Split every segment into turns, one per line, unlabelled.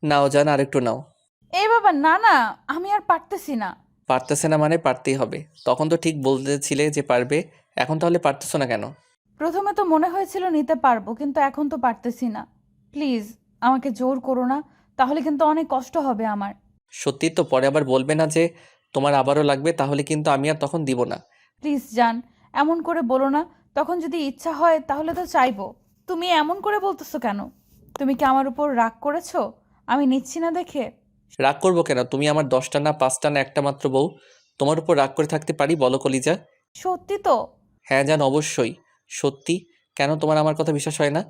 নাও জান, আরেকটু নাও।
এ বাবা, না না, আমি আর পারতেছি না।
পারতেছে না মানে পারতেই হবে। তখন তো ঠিক বলতেছিলে যে পারবে, এখন তাহলে পারতেছো না কেন?
প্রথমে তো মনে হয়েছিল নিতে পারবো, কিন্তু এখন তো পারতেছি না। প্লিজ, আমাকে জোর করো না, তাহলে কিন্তু অনেক কষ্ট হবে আমার।
সত্যি তো? পরে আবার বলবে না যে তোমার আবারও লাগবে, তাহলে কিন্তু আমি আর তখন দিব না।
প্লিজ জান, এমন করে বলো না। তখন যদি ইচ্ছা হয় তাহলে তো চাইবো। তুমি এমন করে বলতেছো কেন? তুমি কি আমার উপর রাগ করেছো আমি নিচ্ছি না দেখে?
রাগ করবো কেন? তুমি আমার 10টা না 5টা না একটা মাত্র বউ। তোমার উপর রাগ করে থাকতে পারি বলো কলিজা?
সত্যি তো?
হ্যাঁ জান, অবশ্যই সত্যি। কেন তোমার আমার কথা বিশ্বাস হয় না?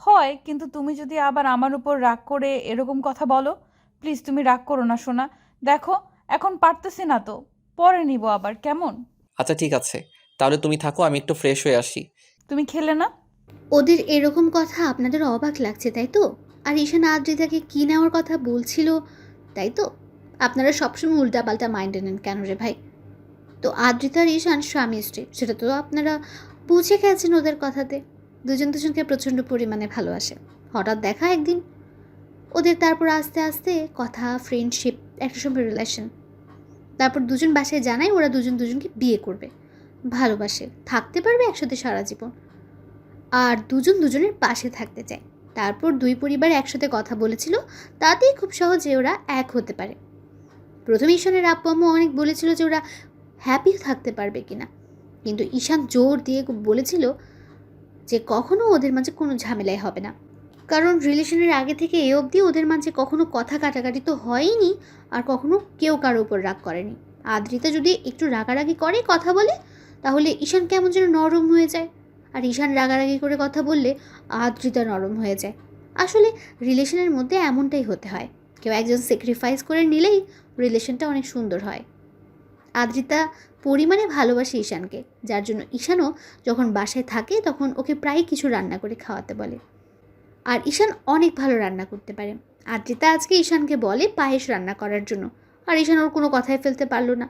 হয়, কিন্তু তুমি যদি আবার আমার উপর রাগ করে এরকম কথা বলো। প্লিজ তুমি রাগ করো না সোনা। দেখো, এখন পারতেছি না তো, পরে নিব আবার, কেমন?
আচ্ছা ঠিক আছে, তাহলে তুমি থাকো, আমি একটু ফ্রেশ হয়ে আসি।
তুমি খেলে না?
ওদের এরকম কথা আপনাদের অবাক লাগছে তাই তো? আর ঈশান আদ্রিতাকে কি নেওয়ার কথা বলছিল, তাই তো? আপনারা সবসময় উল্টাপাল্টা মাইন্ডে নেন কেন রে ভাই? তো আদ্রিতা আর ঈশান স্বামী স্ত্রী, সেটা তো আপনারা বুঝে গেছেন ওদের কথাতে। দুজন দুজনকে প্রচণ্ড পরিমাণে ভালোবাসে। হঠাৎ দেখা একদিন ওদের, তারপর আস্তে আস্তে কথা, ফ্রেন্ডশিপ, একটা সময় রিলেশন। তারপর দুজন বাসায় জানায় ওরা দুজন দুজনকে বিয়ে করবে। ভালোবাসে, থাকতে পারবে একসাথে সারা জীবন। আর দুজন দুজনের পাশে থাকতে চায়। তারপর দুই পরিবার একসাথে কথা বলেছিল, তাতেই খুব সহজে ওরা এক হতে পারে। প্রথমে ঈশানের আব্বু আম্মু অনেক বলেছিল যে ওরা হ্যাপি থাকতে পারবে কিনা, কিন্তু ঈশান জোর দিয়ে বলেছিল যে কখনো ওদের মাঝে কোনো ঝামেলাই হবে না। কারণ রিলেশনের আগে থেকে এ অবধি ওদের মাঝে কখনো কথা কাটাকাটি তো হয়ইনি, আর কখনো কেউ কারো উপর রাগ করেনি। আদ্রিতা যদি একটু রাগারাগি করে কথা বলে, তাহলে ঈশান কেমন যেন নরম হয়ে যায়। আর ঈশান রাগারাগি করে কথা বললে আদ্রিতা নরম হয়ে যায়। আসলে রিলেশনের মধ্যে এমনটাই হতে হয়, কেউ একজন স্যাক্রিফাইস করে নিলেই রিলেশনটা অনেক সুন্দর হয়। আদ্রিতা পরিমাণে ভালোবাসে ঈশানকে, যার জন্য ঈশানও যখন বাসায় থাকে তখন ওকে প্রায় কিছু রান্না করে খাওয়াতে বলে। আর ঈশান অনেক ভালো রান্না করতে পারে। আদ্রিতা আজকে ঈশানকে বলে পায়েস রান্না করার জন্য, আর ঈশান ওর কোনো কথাই ফেলতে পারলো না।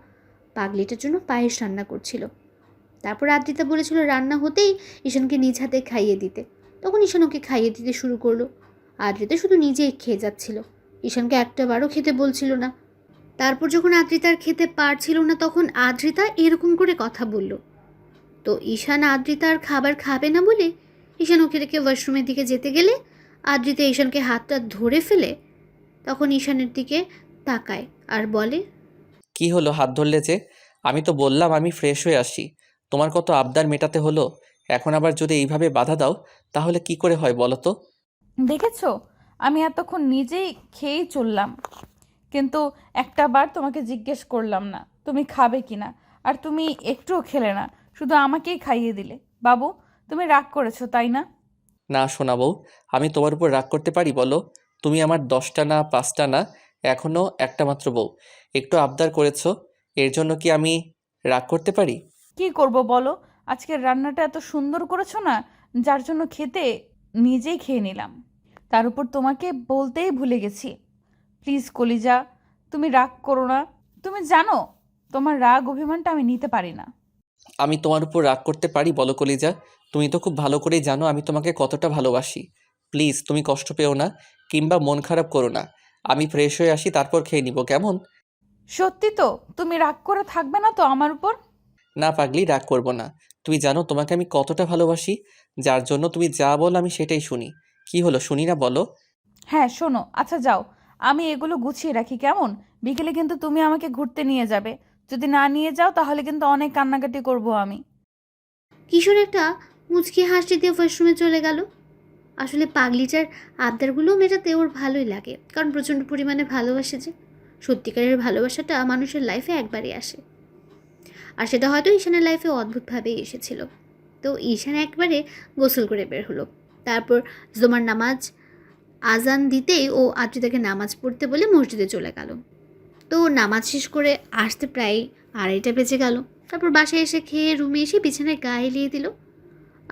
পাগলিটার জন্য পায়েস রান্না করছিল। তারপর আদ্রিতা বলেছিল রান্না হতেই ঈশানকে নিজ হাতে খাইয়ে দিতে। তখন ঈশান ওকে খাইয়ে দিতে শুরু করলো। আদ্রিতা শুধু নিজেই খেয়ে যাচ্ছিল, ঈশানকে একটাবারও খেতে বলছিল না। তারপর যখন আদ্রিতার খেতে পারছিল না, তখন আদ্রিতা এরকম করে কথা বলল। তো ঈশান আদ্রিতার খাবার খাবে না বলে ঈশান ওকে রেখে ওয়াশরুমের দিকে যেতে গেলে আদ্রিতা ঈশানকে হাতটা ধরে ফেলে তখন ঈশানের দিকে তাকায় আর বলে,
কি হলো হাত ধরলে যে? আমি তো বললাম আমি ফ্রেশ হয়ে আসি। তোমার কত আবদার মেটাতে হলো, এখন আবার যদি এইভাবে বাধা দাও তাহলে কি করে হয় বলো তো?
দেখেছো, আমি এতক্ষণ নিজেই খেয়েই চললাম, কিন্তু একটা বার তোমাকে জিজ্ঞেস করলাম না তুমি খাবে কিনা। আর তুমি একটুও খেলে না, শুধু আমাকেই খাইয়ে দিলে। বাবু, তুমি রাগ করেছো তাই না?
না শোনাবো, আমি তোমার উপর রাগ করতে পারি বলো? তুমি আমার 10টা না 5টা না, এখনও একটা মাত্র বউ। একটু আবদার করেছো, এর জন্য কি আমি রাগ করতে পারি?
কি করব বলো? আজকের রান্নাটা এত সুন্দর করেছো না, যার জন্য খেতে নিজেই খেয়ে নিলাম। তার উপর তোমাকে বলতেই ভুলে গেছি। প্লিজ কলিজা, তুমি রাগ করো না। তুমি জানো, তোমার রাগ অভিমানটা আমি নিতে পারি না।
আমি তোমার উপর রাগ করতে পারি বলো কলিজা? তুমি তো খুব ভালো করেই জানো আমি তোমাকে কতটা ভালোবাসি। প্লিজ তুমি কষ্ট পেও না, কিংবা মন খারাপ করো না। আমি ফ্রেশ হয়ে আসি, তারপর খেয়ে নিব, কেমন?
সত্যি তো? তুমি রাগ করে থাকবে না তো আমার উপর?
না পাগলি, রাগ করব না। তুমি জানো তোমাকে আমি কতটা ভালোবাসি, যার জন্য তুমি যা বলো আমি সেটাই শুনি। কি হলো, শুনি না বলো?
হ্যাঁ শোনো, আচ্ছা যাও, আমি এগুলো গুছিয়ে রাখি কেমন। বিকেলে কিন্তু তুমি আমাকে ঘুরতে নিয়ে যাবে। যদি না নিয়ে যাও তাহলে কিন্তু অনেক কান্নাকাটি করব আমি।
কিশোর একটা মুচকি হাসি দিয়ে ওয়াশরুমে চলে গেল। আসলে পাগলিটার আবদারগুলো মেটাতে ওর ভালোই লাগে, কারণ প্রচণ্ড পরিমাণে ভালোবাসে যে। সত্যিকারের ভালোবাসাটা মানুষের লাইফে একবারই আসে, আর সেটা হয়তো ঈশানের লাইফে অদ্ভুতভাবেই এসেছিল। তো ঈশান একবারে গোসল করে বের হলো। তারপর জুমার নামাজ আজান দিতেই ও আদ্রিতাকে নামাজ পড়তে বলে মসজিদে চলে গেল। তো নামাজ শেষ করে আসতে প্রায় 2:30 বেজে গেল। তারপর বাসায় এসে খেয়ে রুমে এসে বিছানায় গায়ে এলিয়ে দিল।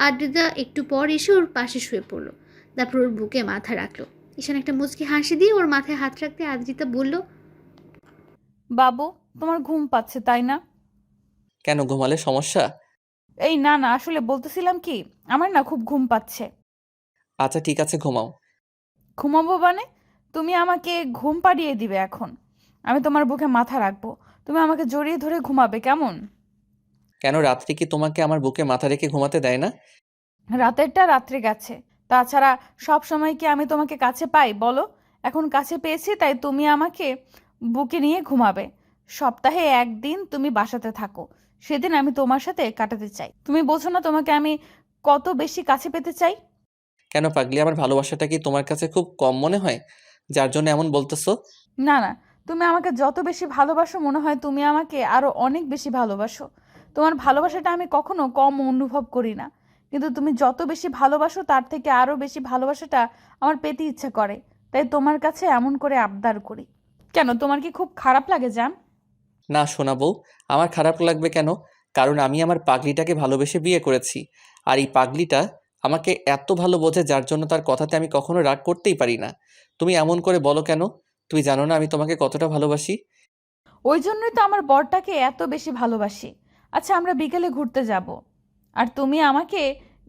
আদ্রিতা একটু পর এসে ওর পাশে শুয়ে পড়লো। তারপর ওর বুকে মাথা রাখলো। ঈশান একটা মুচকি হাসি দিয়ে ওর মাথায় হাত রাখতে আদ্রিতা বলল,
বাবু, তোমার ঘুম পাচ্ছে তাই না?
কেন, ঘুমালে সমস্যা?
এই না না, আসলে বলতেছিলাম কি, আমার না খুব ঘুম পাচ্ছে।
আচ্ছা ঠিক আছে, ঘুমাও।
ঘুমাবো মানে? তুমি আমাকে ঘুম পাড়িয়ে দিবে এখন। আমি তোমার বুকে মাথা রাখবো, তুমি আমাকে জড়িয়ে ধরে ঘুমাবে, কেমন?
কেন, রাত্রি কি তোমাকে আমার বুকে মাথা রেখে ঘুমাতে দেয় না?
রাতেরটা রাত্রে গেছে, তাছাড়া সব সময় কি আমি তোমাকে কাছে পাই বলো? এখন কাছে পেয়েছি তাই তুমি আমাকে বুকে নিয়ে ঘুমাবে। সপ্তাহে একদিন তুমি বাসাতে থাকো, সেদিন আমি তোমার সাথে কাটাতে চাই। তুমি বোঝো না তোমাকে আমি কত বেশি কাছে পেতে চাই?
কেন পাগলি, আমার ভালোবাসাটা কি তোমার কাছে খুব কম মনে হয় যার জন্য এমন বলতেছো?
না না, তুমি আমাকে যত বেশি ভালোবাসো মনে হয় তুমি আমাকে আরো অনেক বেশি ভালোবাসো। তোমার ভালোবাসাটা আমি কখনো কম অনুভব করি না, কিন্তু তুমি যত বেশি ভালোবাসো তার থেকে আরো বেশি ভালোবাসাটা আমার পেতে ইচ্ছা করে, তাই তোমার কাছে এমন করে আবদার করি। কেন, তোমার কি খুব খারাপ লাগে জান?
না শোনাবো, আমার খারাপ লাগবে কেন? কারণ আমি আমার পাগলিটাকে ভালোবেসে বিয়ে করেছি। আর এই পাগলিটা আমাকে এত ভালো বোঝে যার জন্য তার কথাতে আমি কখনো রাগ করতেই পারি না। তুমি এমন করে বলো কেন? তুমি জানো না আমি তোমাকে কতটা ভালোবাসি?
ওই জন্যই তো আমার বরটাকে এত বেশি ভালোবাসি। আচ্ছা, আমরা বিকেলে ঘুরতে যাব, আর তুমি আমাকে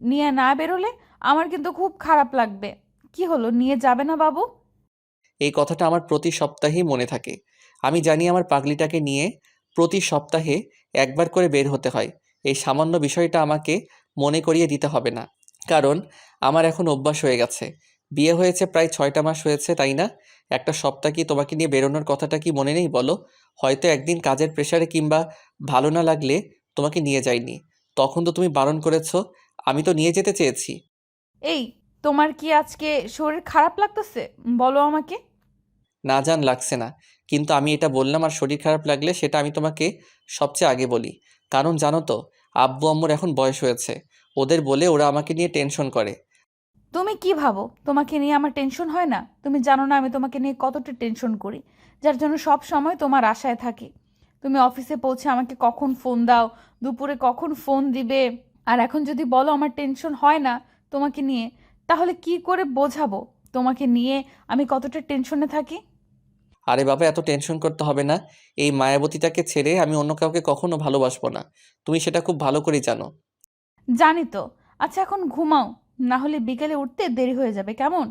নিয়ে না বেরোলে আমার কিন্তু খুব খারাপ লাগবে। কি হলো, নিয়ে যাবে না বাবু?
এই কথাটা আমার প্রতি সপ্তাহেই মনে থাকে। আমি জানি আমার পাগলিটাকে নিয়ে প্রতি সপ্তাহে একবার করে বের হতে হয়। এই সামান্য বিষয়টা আমাকে মনে করিয়ে দিতে হবে না, কারণ আমার এখন অভ্যাস হয়ে গেছে। বিয়ে হয়েছে প্রায় 6টা মাস হয়েছে, তাই না? একটা সপ্তাহ কি তোমাকে নিয়ে বেরোনোর কথাটা কি মনে নেই বলো? হয়তো একদিন কাজের প্রেশারে কিংবা ভালো না লাগলে তোমাকে নিয়ে যাইনি, তখন তো তুমি বারণ করেছো। আমি তো নিয়ে যেতে চেয়েছি।
এই, তোমার কি আজকে শরীর খারাপ লাগতেছে বলো আমাকে?
না জান, লাগছে না। কিন্তু আমি এটা বললাম আর শরীর খারাপ লাগলে সেটা আমি তোমাকে সবচেয়ে আগে বলি। কারণ জানো তো, আব্বু আম্মুর এখন বয়স হয়েছে, ওদের বলে ওরা আমাকে নিয়ে টেনশন করে।
তুমি কি ভাবো তোমাকে নিয়ে আমার টেনশন হয় না? তুমি জানো না আমি তোমাকে নিয়ে কতটা টেনশন করি, যার জন্য সব সময় তোমার আশায় থাকি। তুমি অফিসে পৌঁছে আমাকে কখন ফোন দাও, দুপুরে কখন ফোন দিবে। আর এখন যদি বলো আমার টেনশন হয় না তোমাকে নিয়ে, তাহলে কি করে বোঝাবো তোমাকে নিয়ে আমি কতটা টেনশনে থাকি?
আরে বাবা, এত টেনশন করতে হবে না। এই মায়াবতীটাকে ছেড়ে আমি অন্য কাউকে কখনো ভালোবাসবো না। তুমি সেটা খুব ভালো করেই জানো।
জানি তো। আচ্ছা, এখন ঘুমাও, না হলে বিকেলে উঠতে দেরি হয়ে যাবে, কেমন?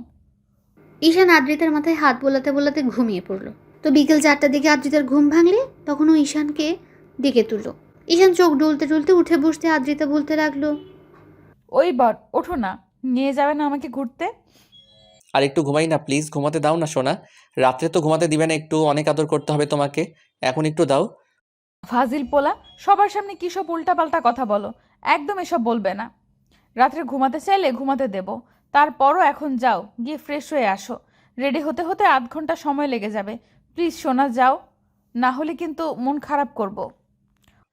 ঈশান আদ্রিতার মাথায় হাত বোলাতে বোলাতে ঘুমিয়ে পড়ল। তো বিকেল 4টার দিকে আদ্রিতার ঘুম ভাঙলে তখন ও ঈশানকে ডেকে তুলল। ঈশান চোখ ডুলতে ডুলতে উঠে বসতে আদ্রিতা বলতে লাগলো,
ওই বর, ওঠো না, নিয়ে যাবে না আমাকে ঘুরতে?
আর একটু ঘুমাই না প্লিজ, ঘুমাতে দাও না সোনা। রাত্রে তো ঘুমাতে দিবে না, একটু অনেক আদর করতে হবে তোমাকে। এখন একটু দাও।
ফাজিল পোলা, সবার সামনে কী সব উল্টাপাল্টা কথা বলো। একদম এসব বলবে না। রাত্রে ঘুমাতে চাইলে ঘুমাতে দেব, তারপরও এখন যাও, গিয়ে ফ্রেশ হয়ে আসো। রেডি হতে হতে আধ ঘন্টা সময় লেগে যাবে। প্লিজ সোনা, যাও, না হলে কিন্তু মন খারাপ করব।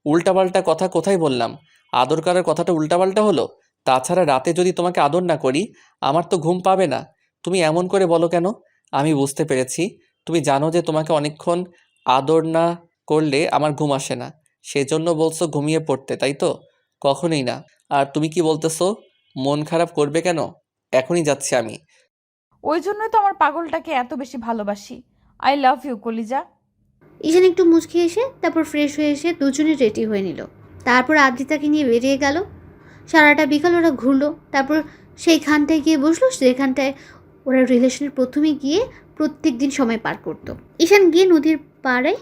উল্টাপাল্টা কথা কোথায় বললাম? আদর করার কথাটা উল্টাপাল্টা হলো? তাছাড়া রাতে যদি তোমাকে আদর না করি আমার তো ঘুম পাবে না। তুমি এমন করে বলো কেন? আমি বুঝতে পেরেছি, তুমি জানো যে তোমাকে অনেকক্ষণ আদর না করলে আমার ঘুম আসে না, সেজন্য বলছো ঘুমিয়ে পড়তে, তাই তো? কখনোই না। আর তুমি কি বলতেছো? মন খারাপ করবে কেন? এখনই যাচ্ছি আমি।
ওই জন্যই তো আমার পাগলটাকে এত বেশি ভালোবাসি। আই লাভ ইউ কলিজা।
ঈশান একটু মুচকি এসে তারপর ফ্রেশ হয়ে এসে দুজনে রেডি হয়ে নিল। তারপর আদ্রিতাকে নিয়ে বেরিয়ে গেল। সারাটা বিকাল ওরা ঘুরলো, তারপর সেইখানটায় গিয়ে বসলো যেখানটায় ওরা রিলেশনের প্রথমে গিয়ে প্রত্যেক দিন সময় পার করতো। ঈশান গিয়ে নদীর পাড়ে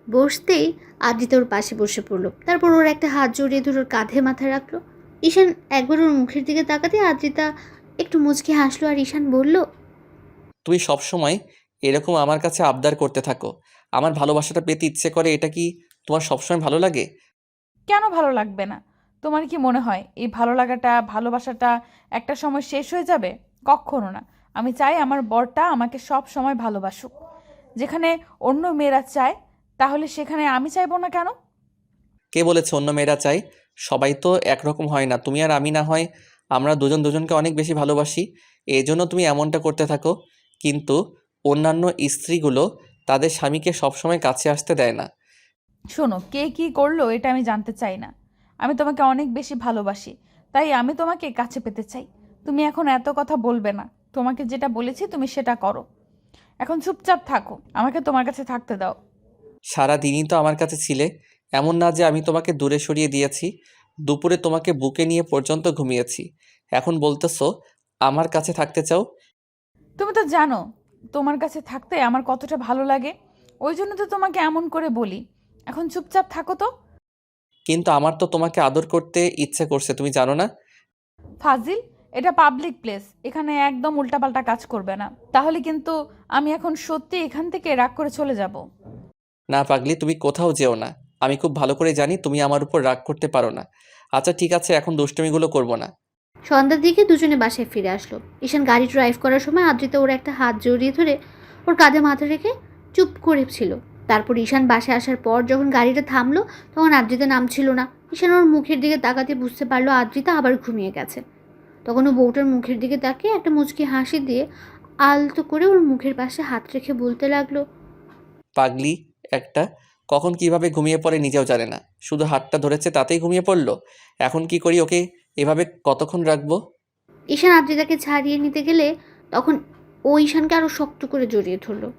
বসতেই আদ্রিতা ওর পাশে বসে পড়লো। তারপর ওর একটা হাত জড়িয়ে ধরে ওর কাঁধে মাথা রাখলো। ঈশান একবার ওর মুখের দিকে তাকাতে আদ্রিতা একটু মুচকি হাসলো আর ঈশান বলল,
তুমি সবসময় এরকম আমার কাছে আবদার করতে থাকো, আমার ভালোবাসাটা পেতে ইচ্ছে করে, এটা কি তোমার সবসময় ভালো লাগে?
কেন ভালো লাগবে না? তোমার কি মনে হয় এই ভালো লাগাটা, ভালোবাসাটা একটা সময় শেষ হয়ে যাবে? কখনো না। আমি চাই আমার বরটা আমাকে সব সময় ভালোবাসুক। যেখানে অন্য মেয়েরা চায়, তাহলে সেখানে আমি চাইবো না কেন?
কে বলেছে অন্য মেয়েরা চাই? সবাই তো একরকম হয় না। তুমি আর আমি না হয় আমরা দুজন দুজনকে অনেক বেশি ভালোবাসি, এই জন্য তুমি এমনটা করতে থাকো। কিন্তু অন্যান্য স্ত্রীগুলো তাদের স্বামীকে সবসময় কাছে আসতে দেয় না।
শোনো, কে কি করলো এটা আমি জানতে চাই না। আমি তোমাকে অনেক বেশি ভালোবাসি, তাই আমি তোমাকে কাছে পেতে চাই। তুমি এখন এত কথা বলবে না। তোমাকে যেটা বলেছি তুমি সেটা করো। এখন চুপচাপ থাকো, আমাকে তোমার কাছে থাকতে দাও।
সারা দিনই তো আমার কাছে ছিলে, এমন না যে আমি তোমাকে দূরে সরিয়ে দিয়েছি। দুপুরে তোমাকে বুকে নিয়ে পর্যন্ত ঘুমিয়েছি, এখন বলতেছো আমার কাছে থাকতে চাও?
তুমি তো জানো তোমার কাছে থাকতে আমার কতটা ভালো লাগে, ওই জন্য তো তোমাকে এমন করে বলি। এখন চুপচাপ থাকো তো।
কিন্তু আমার তো তোমাকে আদর করতে ইচ্ছে করছে, তুমি জানো না?
ফাজিল, এটা পাবলিক প্লেস, এখানে একদম উল্টাপাল্টা কাজ করবে না, তাহলে কিন্তু আমি এখন সত্যি এখান থেকে রাগ করে চলে যাব।
না পাগলি, তুমি কোথাও যেও না। আমি খুব ভালো করে জানি তুমি আমার উপর রাগ করতে পারো না। আচ্ছা ঠিক আছে, এখন দুষ্টুমিগুলো করবো না।
সন্ধ্যার দিকে দুজনে বাসায় ফিরে আসলো। ঈশান গাড়ি ড্রাইভ করার সময় আদ্রিতা ওর একটা হাত জড়িয়ে ধরে ওর কাঁধে মাথা রেখে চুপ করে ছিল। তারপর ঈশান বাসায় আসার পর যখন গাড়িটা থামলো তখন আদ্রিতা নামছিল না। ঈশান ওর মুখের দিকে তাকাতে বুঝতে পারলো আদ্রিতা আবার ঘুমিয়ে গেছে। তখন ও বউটার মুখের দিকে তাকিয়ে একটা মুচকি হাসি দিয়ে আলতো করে ওর মুখের পাশে হাত রেখে বলতে লাগলো,
পাগলি একটা, কখন কিভাবে ঘুমিয়ে পড়ে নিজেও জানে না, শুধু হাতটা ধরেছে তাতেই ঘুমিয়ে পড়লো। এখন কি করি ওকে? এভাবে কতক্ষণ রাখবো?
ঈশান আদ্রিতাকে ছাড়িয়ে নিতে গেলে তখন ও ঈশানকে আরও শক্ত করে জড়িয়ে ধরলো।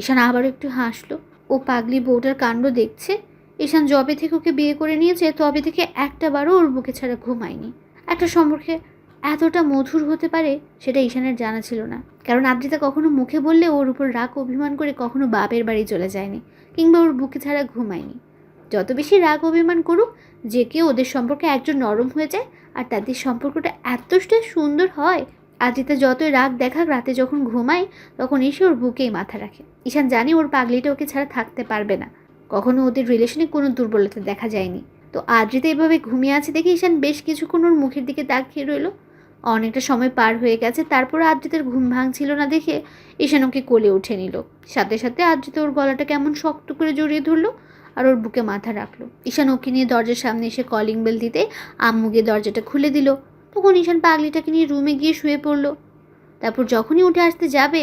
ঈশান আবারও একটু হাসলো। ও পাগলি বউটার কাণ্ড দেখছে। ঈশান যবে থেকে ওকে বিয়ে করে নিয়েছে তবে থেকে একটাবারও ওর বুকে ছাড়া ঘুমায়নি। একটা সম্পর্কে এতটা মধুর হতে পারে সেটা ঈশানের জানা ছিল না। কারণ আদ্রিতা কখনো মুখে বললে ওর উপর রাগ অভিমান করে কখনো বাপের বাড়ি চলে যায়নি, কিংবা ওর বুকে ছাড়া ঘুমায়নি। যত বেশি রাগ অভিমান করুক, যে কেউ ওদের সম্পর্কে একজন নরম হয়ে যায় আর তাদের সম্পর্কটা এতটাই সুন্দর হয়। আদ্রিতা যতই রাগ দেখাক, রাতে যখন ঘুমায় তখন এসে ওর বুকেই মাথা রাখে। ঈশান জানি ওর পাগলিটা ওকে ছাড়া থাকতে পারবে না। কখনো ওদের রিলেশনে কোনো দুর্বলতা দেখা যায়নি। তো আদ্রিতা এভাবে ঘুমিয়ে আছে দেখে ঈশান বেশ কিছুক্ষণ ওর মুখের দিকে তাকিয়ে রইল। অনেকটা সময় পার হয়ে গেছে, তারপর আদ্রিতার ঘুম ভাঙছিল না দেখে ঈশান ওকে কোলে উঠে নিল। সাথে সাথে আদ্রিতা ওর গলাটা কেমন শক্ত করে জড়িয়ে ধরলো আর ওর বুকে মাথা রাখলো। ঈশান ওকে নিয়ে দরজার সামনে এসে কলিং বেল দিতে আম্মু গিয়ে দরজাটা খুলে দিল। তখন ঈশান পাগলিটাকে নিয়ে রুমে গিয়ে শুয়ে পড়লো। তারপর যখনই উঠে আসতে যাবে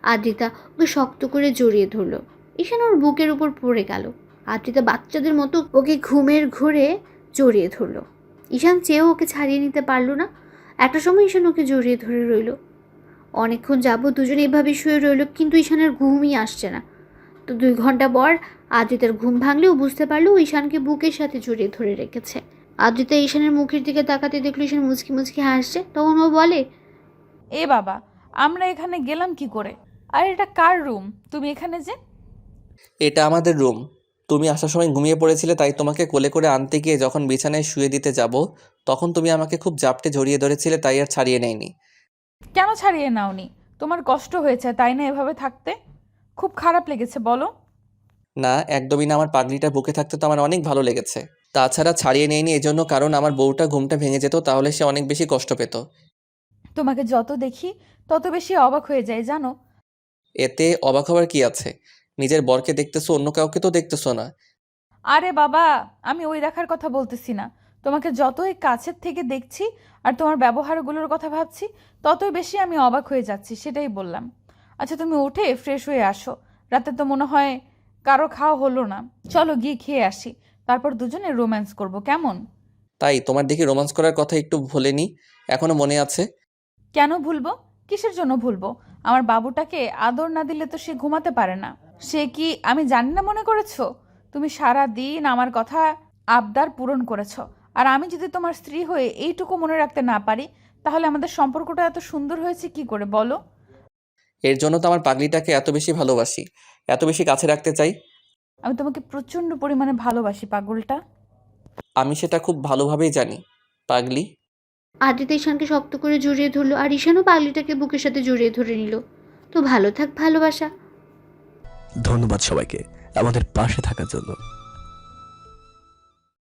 আদ্রিতা ওকে শক্ত করে জড়িয়ে ধরলো। ঈশান ওর বুকের উপর পড়ে গেল। আদ্রিতা বাচ্চাদের মতো ওকে ঘুমের ঘোরে জড়িয়ে ধরলো। ঈশান চেয়েও ওকে ছাড়িয়ে নিতে পারলো না। একটা সময় ঈশান ওকে জড়িয়ে ধরে রইল। অনেকক্ষণ যাবত দুজনে এভাবে শুয়ে রইল, কিন্তু ঈশানের ঘুমই আসছে না। তো 2 ঘন্টা পর আদ্রিতার ঘুম ভাঙলেও বুঝতে পারলো ও ঈশানকে বুকের সাথে জড়িয়ে ধরে রেখেছে। আদ্রিতা ঈশানের মুখের দিকে তাকাতে দেখলো ঈশান মুচকি মুচকি হাসছে। তখন ও বলে,
এ বাবা, আমরা এখানে গেলাম কি করে? আর এটা কার রুম? তুমি এখানে যে?
এটা আমাদের রুম। তুমি আসার সময় ঘুমিয়ে পড়েছিলে, তাই তোমাকে কোলে করে আনতে গিয়ে যখন বিছানায় শুয়ে দিতে যাব তখন তুমি আমাকে খুব জাপটে জড়িয়ে ধরেছিলে, তাই আর ছাড়িয়ে নেয়নি।
কেন ছাড়িয়ে নাওনি? তোমার কষ্ট হয়েছে তাই না এভাবে থাকতে? খুব খারাপ লেগেছে বলো?
না একদমই না, আমার পাগলিটা বুকে থাকতে তো আমার অনেক ভালো লেগেছে। তাছাড়া ছাড়িয়ে নেয়নি এজন্য কারণ আমার বউটা ঘুমটা ভেঙে যেত, তাহলে সে অনেক বেশি কষ্ট পেত।
তোমাকে যত দেখি তত বেশি অবাক হয়ে যায় জানো।
এতে অবাক হওয়ার কি আছে? নিজের বরকে দেখতেছো, অন্য কাউকে তো দেখতেছো না।
আরে বাবা, আমি ওই দেখার কথা বলতেছি না। তোমাকে যতই কাছের থেকে দেখছি আর তোমার ব্যবহারগুলোর কথা ভাবছি, ততই বেশি আমি অবাক হয়ে যাচ্ছি, সেটাই বললাম। আচ্ছা তুমি উঠে ফ্রেশ হয়ে আসো, রাতে তো মনে হয় কারো খাওয়া হলো না। চলো গিয়ে খেয়ে আসি, তারপর দুজনে রোম্যান্স করব, কেমন?
তাই তোমার দেখি রোমান্স করার কথা একটু ভুলিনি, এখনো মনে আছে।
কেন ভুলবো? কিসের জন্য ভুলবো? আমার বাবুটাকে আদর না দিলে তো সে ঘুমাতে পারে না। সে কি আমি জানি না মনে করেছো? তুমি সারা দিন আমার কথা আবদার পূরণ করেছো, আর আমি যদি তোমার স্ত্রী হয়ে এইটুকু মনে রাখতে না পারি, তাহলে আমাদের সম্পর্কটা এত সুন্দর হয়েছে কি করে বলো?
এর জন্য তো আমার পাগলিটাকে এত বেশি ভালোবাসি, এত বেশি কাছে রাখতে চাই।
আমি তোমাকে প্রচন্ড পরিমাণে ভালোবাসি পাগলটা।
আমি সেটা খুব ভালোভাবেই জানি পাগলি।
আদ্রিতা ঈশানকে শক্ত করে জড়িয়ে ধরলো আর ঈশানও পাগলিটাকে বুকের সাথে জড়িয়ে ধরে নিল। তো ভালো থাক ভালোবাসা।
ধন্যবাদ সবাইকে আমাদের পাশে থাকার জন্য।